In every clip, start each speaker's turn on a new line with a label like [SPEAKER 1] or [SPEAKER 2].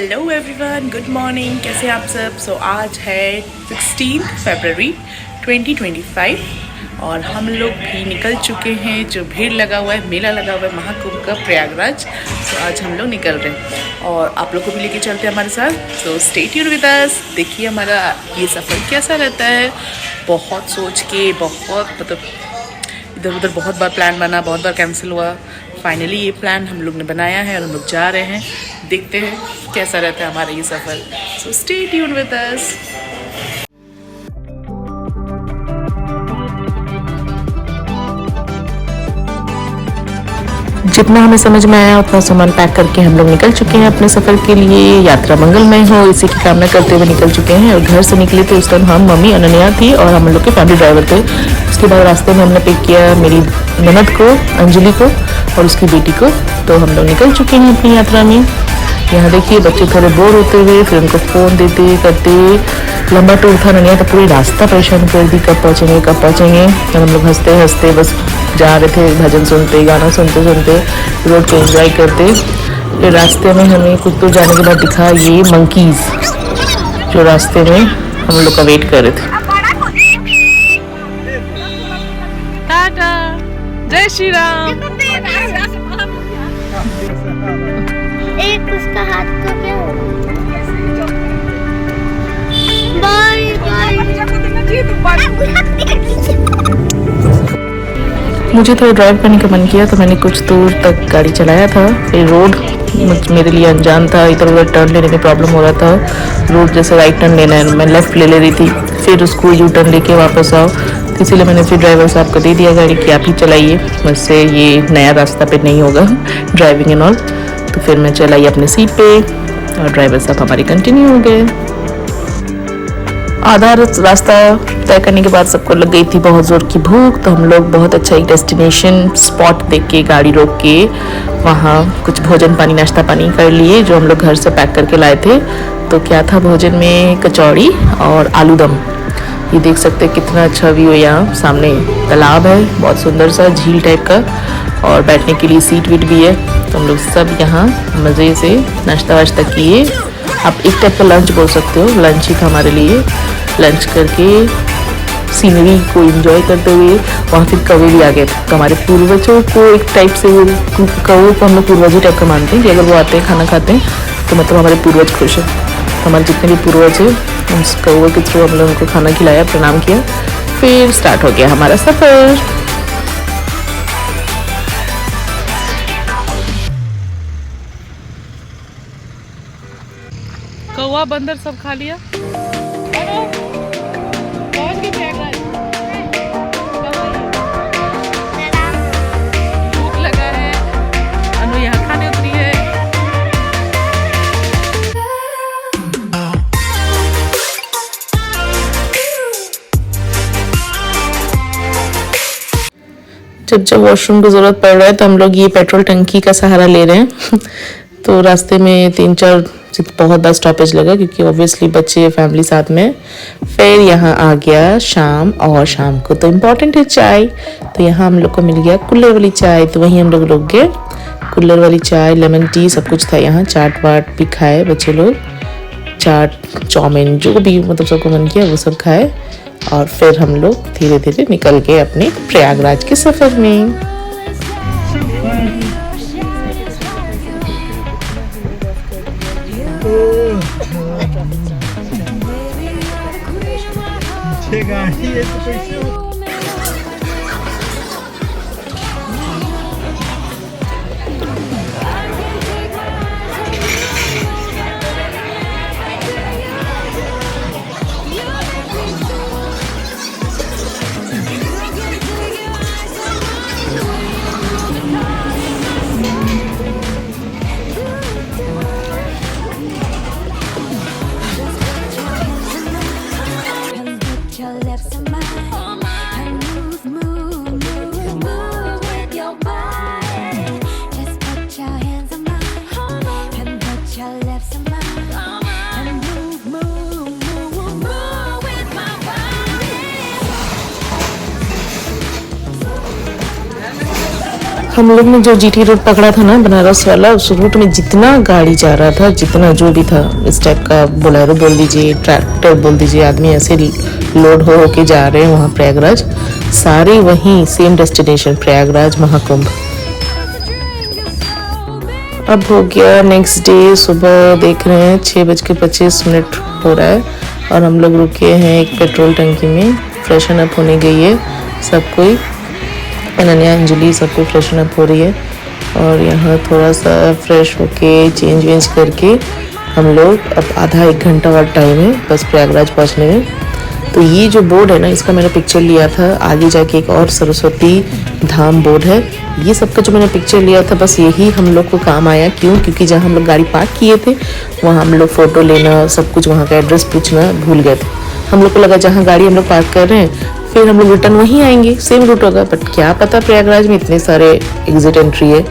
[SPEAKER 1] Hello everyone, good morning. कैसे हैं आप सब? आज है 16 फरवरी 2025 और हम लोग भी निकल चुके हैं। जो भीड़ लगा हुआ है, मेला लगा हुआ है महाकुंभ का प्रयागराज, आज हम लोग निकल रहे हैं और आप लोग को भी लेके चलते हैं हमारे साथ। स्टे ट्यून्ड विद अस। देखिए हमारा ये सफ़र कैसा रहता है। बहुत सोच के, बहुत मतलब इधर उधर बहुत बार प्लान बना, बहुत बार कैंसिल हुआ। फाइनली ये प्लान हम लोग ने बनाया है और हम लोग जा रहे हैं। देखते हैं कैसा रहता है हमारा ये सफ़र। Stay tuned with us.
[SPEAKER 2] जितना हमें समझ में आया उतना सामान पैक करके हम लोग निकल चुके हैं अपने सफ़र के लिए। यात्रा मंगलमय हो इसी की कामना करते हुए निकल चुके हैं। और घर से निकले थे उस टाइम हम, मम्मी, अनन्या थी और हम लोग के फैमिली ड्राइवर थे। उसके बाद रास्ते में हमने पिक किया मेरी ननद को, अंजलि को और उसकी बेटी को। तो हम लोग निकल चुके हैं अपनी यात्रा में। यहाँ देखिए बच्चे थोड़े बोर होते हुए फिर उनको फ़ोन देते करते, लंबा टूर था। ननिया तो पूरी रास्ता परेशान कर दी, कब पहुँचेंगे कब पहुँचेंगे। तो हम लोग हंसते हंसते बस जा रहे थे, भजन सुनते, गाना सुनते सुनते रोड को एंजॉय करते। फिर रास्ते में हमें कुछ दूर जाने के बाद दिखा ये मंकीज़, जो रास्ते में हम लोग का वेट कर रहे थे।
[SPEAKER 1] टाटा, जय श्री राम।
[SPEAKER 3] एक उसका हाथ तो क्या हो? Bye bye.
[SPEAKER 2] मुझे थोड़ा ड्राइव करने का मन किया तो मैंने कुछ दूर तक गाड़ी चलाया था। फिर रोड मेरे लिए अनजान था, इधर उधर टर्न लेने में प्रॉब्लम हो रहा था। रोड जैसे राइट टर्न लेना है, मैं लेफ़्ट ले रही थी, फिर उसको यू टर्न लेके वापस आओ। तो इसीलिए मैंने फिर ड्राइवर साहब को दे दिया गाड़ी कि आप ही चलाइए, मुझसे ये नया रास्ता पे नहीं होगा ड्राइविंग एंड ऑल। तो फिर मैं चलाई अपने सीट पे और ड्राइवर साहब हमारे कंटिन्यू हो गए। आधा रास्ता तय करने के बाद सबको लग गई थी बहुत ज़ोर की भूख। तो हम लोग बहुत अच्छा एक डेस्टिनेशन स्पॉट देख के गाड़ी रोक के वहाँ कुछ भोजन पानी, नाश्ता पानी कर लिए, जो हम लोग घर से पैक करके लाए थे। तो क्या था भोजन में? कचौड़ी और आलू दम। ये देख सकते हैं कितना अच्छा व्यू है। यहाँ सामने तालाब है, बहुत सुंदर सा झील टाइप का, और बैठने के लिए सीट वीट भी है। तो हम लोग सब यहाँ मज़े से नाश्ता वाश्ता किए। आप एक टाइप का लंच बोल सकते हो, लंच ही था हमारे लिए। लंच करके सीनरी को एंजॉय करते हुए वहाँ फिर कौवे भी आ गए थे। तो हमारे पूर्वजों को एक टाइप से, वो कौवे को हम लोग पूर्वज टाइप का मानते हैं कि अगर वो आते हैं खाना खाते हैं तो मतलब हमारे पूर्वज खुश हैं। तो हमारे जितने भी पूर्वज हैं उस कौवे के थ्रू हम लोग उनको खाना खिलाया, प्रणाम किया। फिर स्टार्ट हो गया हमारा सफ़र।
[SPEAKER 1] कौवा बंदर सब खा लिया। भूख लगा है, अनु यहाँ खाने उतरी है।
[SPEAKER 2] जब वॉशरूम की ज़रूरत पड़ रहा है तो हम लोग ये पेट्रोल टंकी का सहारा ले रहे हैं। तो रास्ते में 3-4 बहुत बस स्टॉपेज लगा क्योंकि ऑब्वियसली बच्चे फैमिली साथ में। फिर यहाँ आ गया शाम, और शाम को तो इम्पॉर्टेंट है चाय। तो यहाँ हम लोग को मिल गया कुल्हड़ वाली चाय, तो वहीं हम लोग रुक गए। कुल्हड़ वाली चाय, लेमन टी, सब कुछ था यहाँ। चाट वाट भी खाए बच्चे लोग, चाट चाउमीन जो भी मतलब सबको मन किया वो सब खाए। और फिर हम लोग धीरे धीरे निकल गए अपने प्रयागराज के सफ़र में।
[SPEAKER 3] Your lips on mine.
[SPEAKER 2] हम लोग ने जो जीटी रोड पकड़ा था ना बनारस वाला, उस रूट में जितना गाड़ी जा रहा था, जितना जो भी था इस टाइप का, बोलेरो बोल दीजिए, ट्रैक्टर बोल दीजिए, आदमी ऐसे लोड हो के जा रहे हैं वहाँ प्रयागराज, सारे वहीं सेम डेस्टिनेशन प्रयागराज महाकुंभ। अब हो गया नेक्स्ट डे, सुबह देख रहे हैं 6:25 हो रहा है और हम लोग रुके हैं एक पेट्रोल टंकी में, फ्रेशन अप होने गई है सब कोई, अनन्या अंजलि सबको फ्रेशन अप हो रही है और यहाँ थोड़ा सा फ्रेश होके चेंज वेंज करके हम लोग अब आधा 1 घंटा और टाइम है बस प्रयागराज पहुँचने में। तो ये जो बोर्ड है ना, इसका मैंने पिक्चर लिया था, आगे जाके एक और सरस्वती धाम बोर्ड है, ये सब का जो मैंने पिक्चर लिया था बस यही हम लोग को काम आया। क्यों? क्योंकि जहाँ हम लोग गाड़ी पार्क किए थे वहाँ हम लोग फ़ोटो लेना, सब कुछ वहाँ का एड्रेस पूछना भूल गए थे। हम लोग को लगा जहाँ गाड़ी हम लोग पार्क कर रहे हैं फिर हम लोग रिटर्न वहीं आएंगे, सेम रूट होगा, बट क्या पता प्रयागराज में इतने सारे एग्जिट एंट्री है।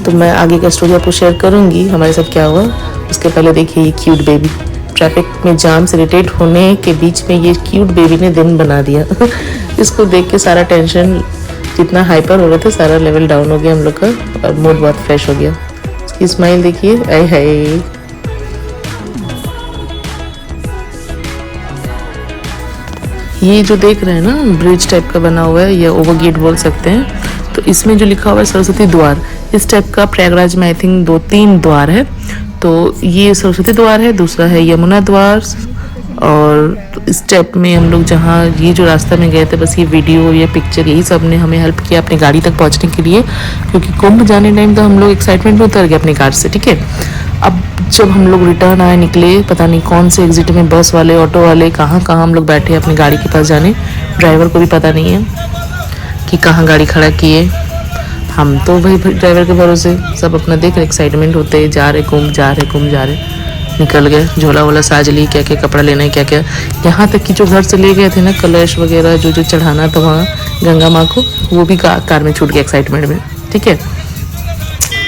[SPEAKER 2] तो मैं आगे का स्टोरी आपको शेयर करूँगी हमारे साथ क्या हुआ। उसके पहले देखिए ये क्यूट बेबी, ट्रैफिक में जाम से इरिटेट होने के बीच में ये क्यूट बेबी ने दिन बना दिया। इसको देख के सारा टेंशन जितना हाइपर हो रहे थे सारा लेवल डाउन हो गया हम लोग का और मूड बहुत फ्रेश हो गया। इसकी स्माइल देखिए, आए हाय। ये जो देख रहे हैं ना ब्रिज टाइप का बना हुआ है या ओवर गेट बोल सकते हैं, तो इसमें जो लिखा हुआ है सरस्वती द्वार, इस टाइप का प्रयागराज में आई थिंक 2-3 द्वार है। तो ये सरस्वती द्वार है, दूसरा है यमुना द्वार, और इस टाइप में हम लोग जहाँ ये जो रास्ता में गए थे बस ये वीडियो या पिक्चर यही सब ने हमें हेल्प किया अपनी गाड़ी तक पहुँचने के लिए, क्योंकि कुंभ जाने टाइम तो हम लोग एक्साइटमेंट में उतर गए अपनी कार से। ठीक है, अब जब हम लोग रिटर्न आए निकले, पता नहीं कौन से एग्जिट में बस वाले ऑटो वाले कहाँ हम लोग बैठे अपनी गाड़ी के पास जाने, ड्राइवर को भी पता नहीं है कि कहाँ गाड़ी खड़ा किए। हम तो भाई ड्राइवर के भरोसे सब अपना देख रहे, एक्साइटमेंट होते जा रहे, कुंभ जा रहे, निकल गए, झोला वोला साज ली, क्या क्या कपड़ा लेना है क्या क्या, यहाँ तक कि जो घर से ले गए थे ना कलश वगैरह जो जो चढ़ाना था वहाँ गंगा माँ को, वो भी कार में छूट गया एक्साइटमेंट में। ठीक है,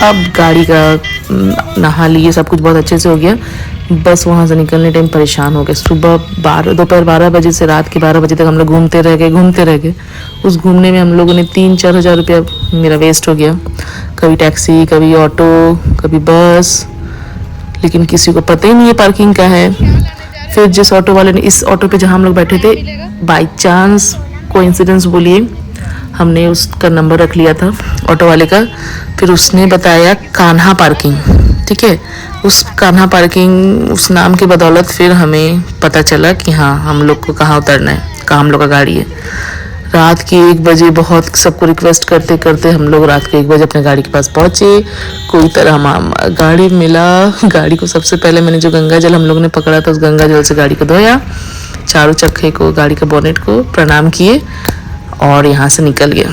[SPEAKER 2] अब गाड़ी का नहा लिए, सब कुछ बहुत अच्छे से हो गया, बस वहाँ से निकलने टाइम परेशान हो गए। दोपहर 12 बजे से रात के 12 बजे तक हम लोग घूमते रह गए। उस घूमने में हम लोगों ने 3-4 हज़ार रुपया मेरा वेस्ट हो गया, कभी टैक्सी, कभी ऑटो, कभी बस, लेकिन किसी को पता ही नहीं है पार्किंग का है। फिर जिस ऑटो वाले ने, इस ऑटो पे जहाँ हम लोग बैठे थे, बाई चांस कोइंसिडेंस बोलिए, हमने उसका नंबर रख लिया था ऑटो वाले का, फिर उसने बताया कान्हा पार्किंग। ठीक है, उस कान्हा पार्किंग उस नाम के बदौलत फिर हमें पता चला कि हाँ हम लोग को कहाँ उतरना है, कहाँ हम लोग का गाड़ी है। रात के 1 बजे बहुत सबको रिक्वेस्ट करते करते हम लोग रात के 1 बजे अपने गाड़ी के पास पहुँचे। कोई तरह हम गाड़ी मिला, गाड़ी को सबसे पहले मैंने जो गंगा जल हम लोग ने पकड़ा था उस गंगा जल से गाड़ी को धोया, चारों चक्के को, गाड़ी के बोनेट को प्रणाम किए और यहाँ से निकल गया।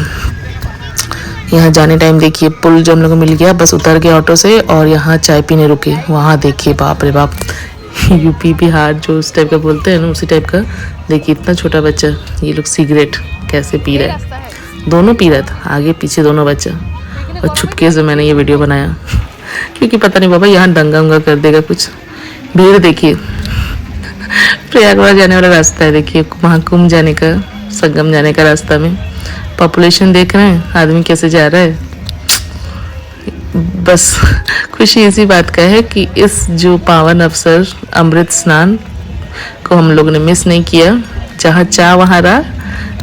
[SPEAKER 2] यहाँ जाने टाइम देखिए पुल जो हम लोग को मिल गया, बस उतर गए ऑटो से और यहाँ चाय पीने रुके। वहाँ देखिए बाप रे बाप, यूपी बिहार जो उस टाइप का बोलते हैं ना उसी टाइप का। देखिए इतना छोटा बच्चा, ये लोग सिगरेट कैसे पी रहा है, दोनों पी रहा था, आगे पीछे दोनों बच्चा, और छुपके से मैंने ये वीडियो बनाया क्योंकि पता नहीं बाबा यहाँ दंगा उंगा कर देगा कुछ। भीड़ देखिए, प्रयागराज जाने वाला रास्ता है, देखिए महाकुंभ जाने का, संगम जाने का रास्ता में पॉपुलेशन देख रहे हैं, आदमी कैसे जा रहा है। बस खुशी इसी बात का है कि इस जो पावन अवसर अमृत स्नान को हम लोग ने मिस नहीं किया। जहाँ चाह वहाँ रहा,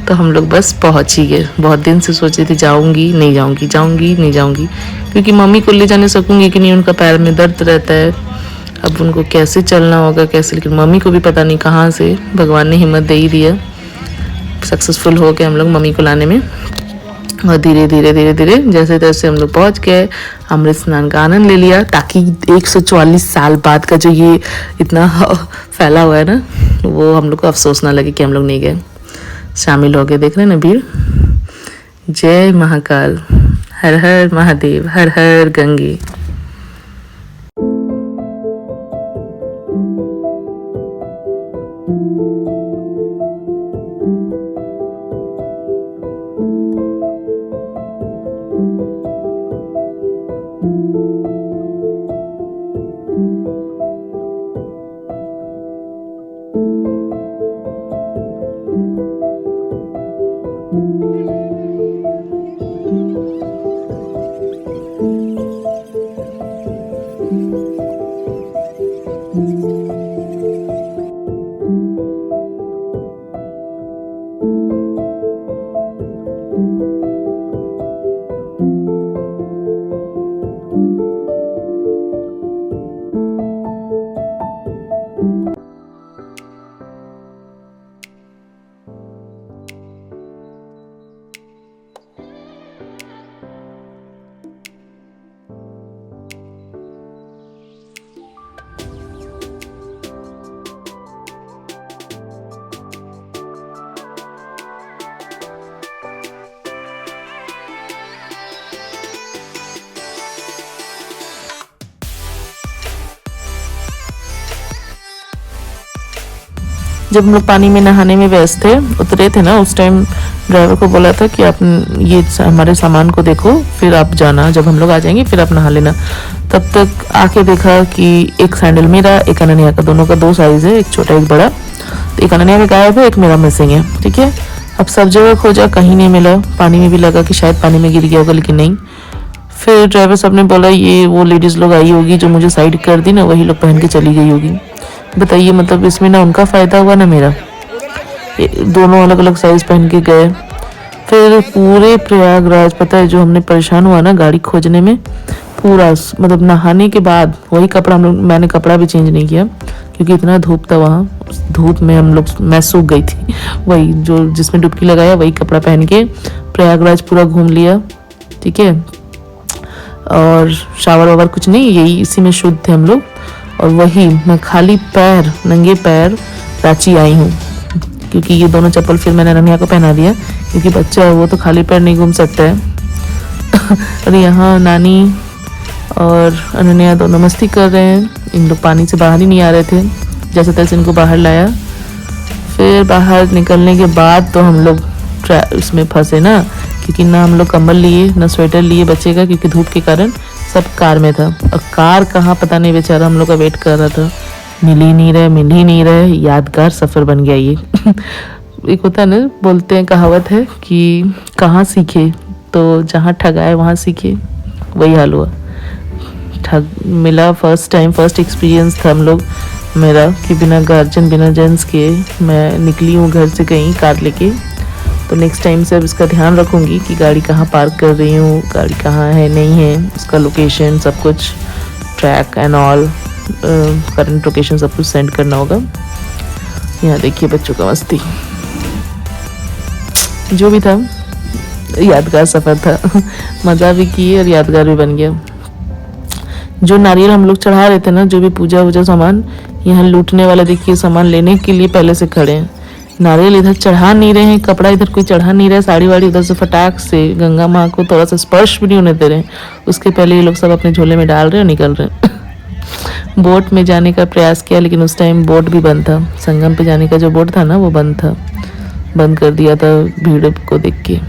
[SPEAKER 2] तो हम लोग बस पहुँच ही गए। बहुत दिन से सोच रही थी जाऊँगी नहीं जाऊँगी, क्योंकि मम्मी को ले जाने सकूँगी कि नहीं, उनका पैर में दर्द रहता है, अब उनको कैसे चलना होगा कैसे, लेकिन मम्मी को भी पता नहीं कहाँ से भगवान ने हिम्मत दे ही दिया। सक्सेसफुल हो गए हम लोग मम्मी को लाने में, और धीरे धीरे जैसे तैसे हम लोग पहुँच गए, अमृत स्नान का आनंद ले लिया, ताकि 144 साल बाद का जो ये इतना फैला हुआ है ना, वो हम लोग को अफसोस ना लगे कि हम लोग नहीं गए। शामिल हो गए, देख रहे हैं ना भीड़। जय महाकाल, हर हर महादेव, हर हर गंगे। जब हम लोग पानी में नहाने में व्यस्त थे, उतरे थे ना, उस टाइम ड्राइवर को बोला था कि आप ये हमारे सामान को देखो, फिर आप जाना, जब हम लोग आ जाएंगे फिर आप नहा लेना। तब तक आके देखा कि एक सैंडल मेरा, एक अनन्या का, दोनों का 2 साइज है, एक छोटा एक बड़ा। तो एक अनन्या का गायब है, एक मेरा मिसिंग है। ठीक है, अब सब जगह खोजा, कहीं नहीं मिला। पानी में भी लगा कि शायद पानी में गिर गया होगा, लेकिन नहीं। फिर ड्राइवर साहब ने बोला ये वो लेडीज़ लोग आई होगी जो मुझे साइड कर दी ना, वही लोग पहन के चली गई होगी। बताइए, मतलब इसमें ना उनका फ़ायदा हुआ ना मेरा। दोनों अलग अलग साइज़ पहन के गए। फिर पूरे प्रयागराज, पता है जो हमने परेशान हुआ ना गाड़ी खोजने में, पूरा मतलब नहाने के बाद वही कपड़ा हम लोग, मैंने कपड़ा भी चेंज नहीं किया क्योंकि इतना धूप था वहाँ। धूप में हम लोग, मैं सूख गई थी। वही जो जिसमें डुबकी लगाया वही कपड़ा पहन के प्रयागराज पूरा घूम लिया। ठीक है, और शावर वावर कुछ नहीं, यही इसी में शुद्ध थे हम लोग। और वही मैं खाली पैर, नंगे पैर रांची आई हूँ, क्योंकि ये दोनों चप्पल फिर मैंने अनन्या को पहना दिया, क्योंकि बच्चा है वो तो खाली पैर नहीं घूम सकता है। और यहाँ नानी और अनन्या दोनों मस्ती कर रहे हैं। इन लोग पानी से बाहर ही नहीं आ रहे थे, जैसे तैसे इनको बाहर लाया। फिर बाहर निकलने के बाद तो हम लोग उसमें फंसे ना, क्योंकि ना हम लोग कंबल लिए ना स्वेटर लिए बच्चे का, क्योंकि धूप के कारण सब कार में था। और कार कहाँ पता नहीं, बेचारा हम लोग का वेट कर रहा था, मिल ही नहीं रहे। यादगार सफ़र बन गया ये। एक होता है ना, बोलते हैं, कहावत है कि कहाँ सीखे, तो जहाँ ठगाए वहाँ सीखे, वही हाल हुआ। ठग मिला, फर्स्ट टाइम, फर्स्ट एक्सपीरियंस था हम लोग मेरा कि बिना गार्जियन, बिना जेंट्स के मैं निकली हूँ घर से कहीं कार लेके। तो नेक्स्ट टाइम से अब इसका ध्यान रखूँगी कि गाड़ी कहाँ पार्क कर रही हूँ, गाड़ी कहाँ है नहीं है, उसका लोकेशन सब कुछ, track and all, current location सब कुछ सेंड करना होगा। यहाँ देखिए बच्चों का मस्ती। जो भी था यादगार सफ़र था। मज़ा भी किए और यादगार भी बन गया। जो नारियल हम लोग चढ़ा रहे थे ना, जो भी पूजा वूजा सामान, यहाँ लूटने वाला देखिए सामान लेने के लिए पहले से खड़े हैं। नारियल इधर चढ़ा नहीं रहे हैं, कपड़ा इधर कोई चढ़ा नहीं रहा है, साड़ी वाड़ी उधर से फटाक से गंगा माँ को थोड़ा सा स्पर्श भी नहीं होने दे रहे हैं। उसके पहले ये लोग सब अपने झोले में डाल रहे हैं और निकल रहे हैं। बोट में जाने का प्रयास किया, लेकिन उस टाइम बोट भी बंद था। संगम पे जाने का जो बोट था ना वो बंद था, बंद कर दिया था भीड़ को देख के।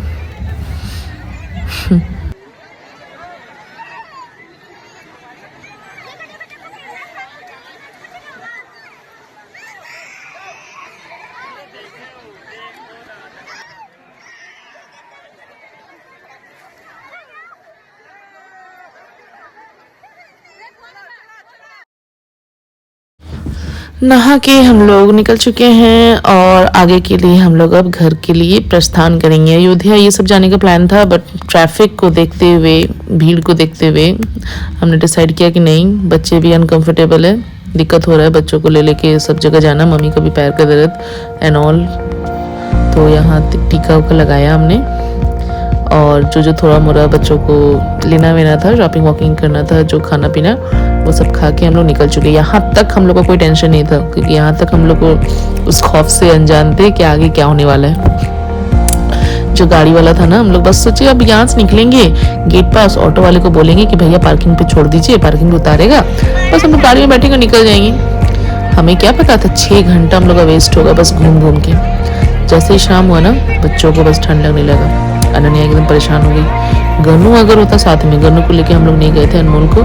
[SPEAKER 2] नहा के हम लोग निकल चुके हैं और आगे के लिए हम लोग अब घर के लिए प्रस्थान करेंगे। अयोध्या ये सब जाने का प्लान था, बट ट्रैफिक को देखते हुए, भीड़ को देखते हुए हमने डिसाइड किया कि नहीं, बच्चे भी अनकंफर्टेबल है, दिक्कत हो रहा है बच्चों को ले लेके सब जगह जाना, मम्मी का भी पैर का दर्द एंड ऑल। तो यहाँ टीका उका लगाया हमने, और जो थोड़ा मोड़ा बच्चों को लेना वेना था, शॉपिंग वॉकिंग करना था, जो खाना पीना, वो सब खा के हम लोग निकल चुके। यहाँ तक हम लोग का कोई टेंशन नहीं था, क्योंकि यहाँ तक हम लोग को उस खौफ से अनजान थे कि आगे क्या होने वाला है। जो गाड़ी वाला था ना, हम लोग बस सोचे अब यहाँ से निकलेंगे, गेट पास ऑटो वाले को बोलेंगे कि भैया पार्किंग पे छोड़ दीजिए, पार्किंग पे उतारेगा, बस हम लोग गाड़ी में बैठेंगे निकल जाएंगे। हमें क्या पता था 6 घंटा हम लोग का वेस्ट होगा बस घूम घूम के। जैसे ही शाम हुआ ना, बच्चों को बस ठंड लगने लगा, अनन्या एकदम परेशान हो गई। गन्नू अगर होता साथ में, गन्नू को लेके हम लोग नहीं गए थे, अनमोल को,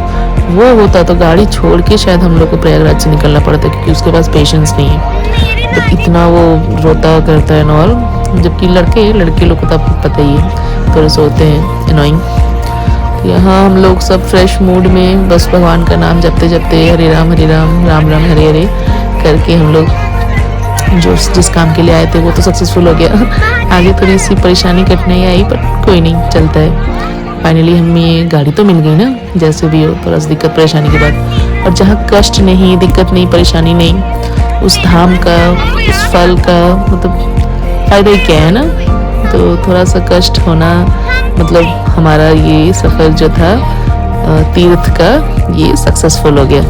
[SPEAKER 2] वो होता तो गाड़ी छोड़ के शायद हम लोग को प्रयागराज से निकलना पड़ता, क्योंकि उसके पास पेशेंस नहीं है। तो इतना वो रोता करता है और, जबकि लड़के लोग को तो आपको पता ही है, थोड़े से होते हैं एनोइंग। तो यहाँ हम लोग सब फ्रेश मूड में बस भगवान का नाम जपते जपते हरे राम राम राम हरे हरे करके हम लोग जो जिस काम के लिए आए थे वो तो सक्सेसफुल हो गया। आगे थोड़ी सी परेशानी कठिनाई आई, पर कोई नहीं, चलता है। फाइनली हमें ये गाड़ी तो मिल गई ना, जैसे भी हो, थोड़ा सा दिक्कत परेशानी के बाद। और जहाँ कष्ट नहीं, दिक्कत नहीं, परेशानी नहीं, उस धाम का, उस फल का मतलब फ़ायदा ही क्या है ना। तो थोड़ा सा कष्ट होना, मतलब हमारा ये सफ़र जो था तीर्थ का, ये सक्सेसफुल हो गया।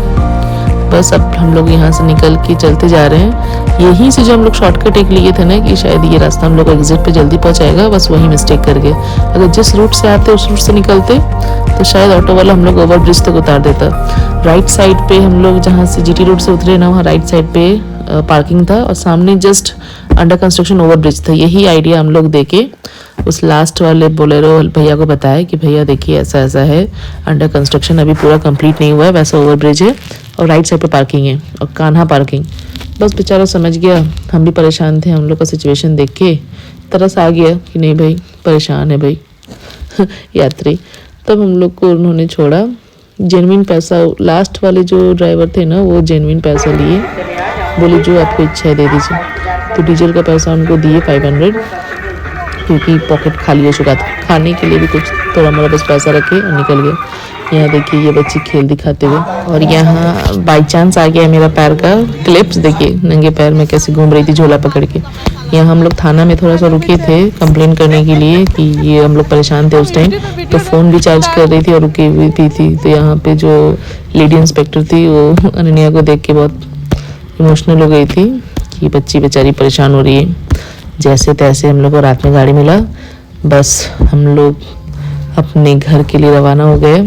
[SPEAKER 2] बस अब हम लोग यहाँ से निकल के चलते जा रहे हैं। यहीं से जो हम लोग शॉर्टकट एक लिए थे ना, कि शायद ये रास्ता हम लोग एग्जिट पे जल्दी पहुँचाएगा, बस वही मिस्टेक कर गए। अगर जिस रूट से आते उस रूट से निकलते तो शायद ऑटो वाला हम लोग ओवर ब्रिज तक उतार देता। राइट साइड पे हम लोग जहाँ से जीटी रोड से उतरे ना, वहाँ राइट साइड पे पार्किंग था और सामने just under construction over bridge था। यही आइडिया हम लोग देके उस लास्ट वाले बोलेरो भैया को बताया कि भैया देखिए ऐसा ऐसा है, अंडर कंस्ट्रक्शन अभी पूरा कंप्लीट नहीं हुआ है, वैसा ओवर ब्रिज है और राइट साइड पे पार्किंग है और कान्हा पार्किंग। बस बेचारा समझ गया, हम भी परेशान थे, हम लोग का सिचुएशन देख के तरस आ गया कि नहीं भाई परेशान है भाई यात्री। तब हम लोग को उन्होंने छोड़ा, जेन्युइन पैसा, लास्ट वाले जो ड्राइवर थे ना वो जेन्युइन पैसा लिए, बोले जो आपको इच्छा है दे दीजिए। तो डीजल का पैसा उनको दिए 500, क्योंकि पॉकेट खाली हो चुका था, खाने के लिए भी कुछ थोड़ा मोड़ा बस पैसा रखे और निकल गए। यहाँ देखिए ये बच्ची खेल दिखाते हुए, और यहाँ बाई चांस आ गया मेरा पैर का क्लिप्स, देखिए नंगे पैर में कैसे घूम रही थी झोला पकड़ के। यहाँ हम लोग थाना में थोड़ा सा रुके थे कंप्लेन करने के लिए कि ये हम लोग परेशान थे उस टाइम, तो फ़ोन भी चार्ज कर रही थी और रुकी हुई थी। तो यहाँ पे जो लेडी इंस्पेक्टर थी वो अनन्या को देख के बहुत इमोशनल हो गई थी कि बच्ची बेचारी परेशान हो रही है। जैसे तैसे हम लोग को रात में गाड़ी मिला, बस हम लोग अपने घर के लिए रवाना हो गए।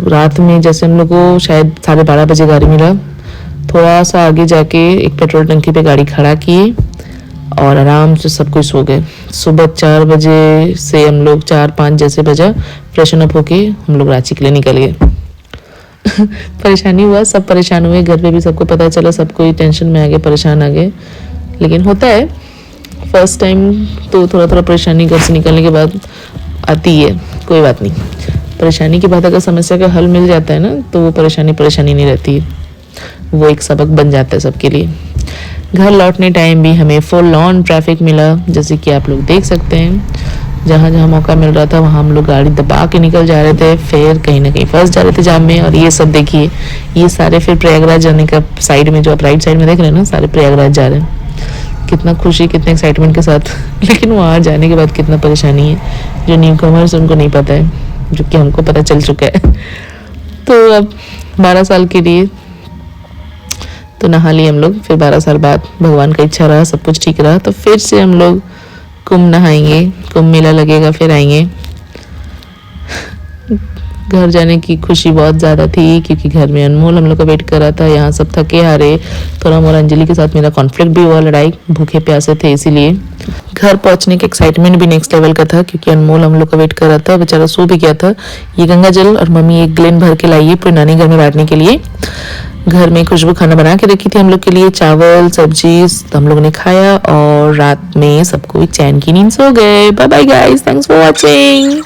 [SPEAKER 2] रात में जैसे हम लोग को शायद 12:30 बजे गाड़ी मिला, थोड़ा सा आगे जाके एक पेट्रोल टंकी पे गाड़ी खड़ा किए और आराम से सब कुछ सो गए। सुबह 4 बजे से हम लोग 4-5 जैसे बजा फ्रेशन अप होके हम लोग रांची के लिए निकल गए। परेशानी हुआ, सब परेशान हुए, घर पे भी सबको पता चला, सब कोई टेंशन में आ गए, परेशान आ गए। लेकिन होता है, फर्स्ट टाइम तो थोड़ा थोड़ा परेशानी घर से निकलने के बाद आती है, कोई बात नहीं। परेशानी के बाद अगर समस्या का हल मिल जाता है ना तो वो परेशानी नहीं रहती है, वो एक सबक बन जाता है सबके लिए। घर लौटने टाइम भी हमें फुल ऑन ट्रैफिक मिला, जैसे कि आप लोग देख सकते हैं। जहाँ जहाँ मौका मिल रहा था वहाँ हम लोग गाड़ी दबा के निकल जा रहे थे, फिर कहीं ना कहीं फंस जा रहे थे जाम में। और ये सब देखिए, ये सारे फिर प्रयागराज जाने का साइड में, जो आप राइट साइड में देख रहे हैं ना, सारे प्रयागराज जा रहे हैं। कितना खुशी, कितने एक्साइटमेंट के साथ लेकिन वहाँ जाने के बाद कितना परेशानी है, जो न्यू कमर्स उनको नहीं पता है, जो कि हमको पता चल चुका है। तो अब 12 साल के लिए तो नहा लिए हम लोग, फिर 12 साल बाद भगवान का इच्छा रहा, सब कुछ ठीक रहा, तो फिर से हम लोग कुंभ नहाएंगे, कुंभ मेला लगेगा, फिर आएंगे। घर जाने की खुशी बहुत ज़्यादा थी क्योंकि घर में अनमोल हम लोग का वेट कर रहा था। यहाँ सब थके हारे, थोड़ा मोरा अंजलि के साथ मेरा कॉन्फ्लिक्ट भी हुआ, लड़ाई, भूखे प्यासे थे, इसीलिए घर पहुँचने का एक्साइटमेंट भी नेक्स्ट लेवल का था क्योंकि अनमोल हम लोग का वेट कर रहा था, बेचारा सो भी गया था। ये गंगा जल और मम्मी एक ग्लेन भर के लाई है पूरे नानी घर में बांटने के लिए। घर में खुशबू खाना बना के रखी थी हम लोग के लिए, चावल सब्जी, हम लोग ने खाया और रात में सबको चैन की नींद सो गए। Bye bye guys, thanks for watching.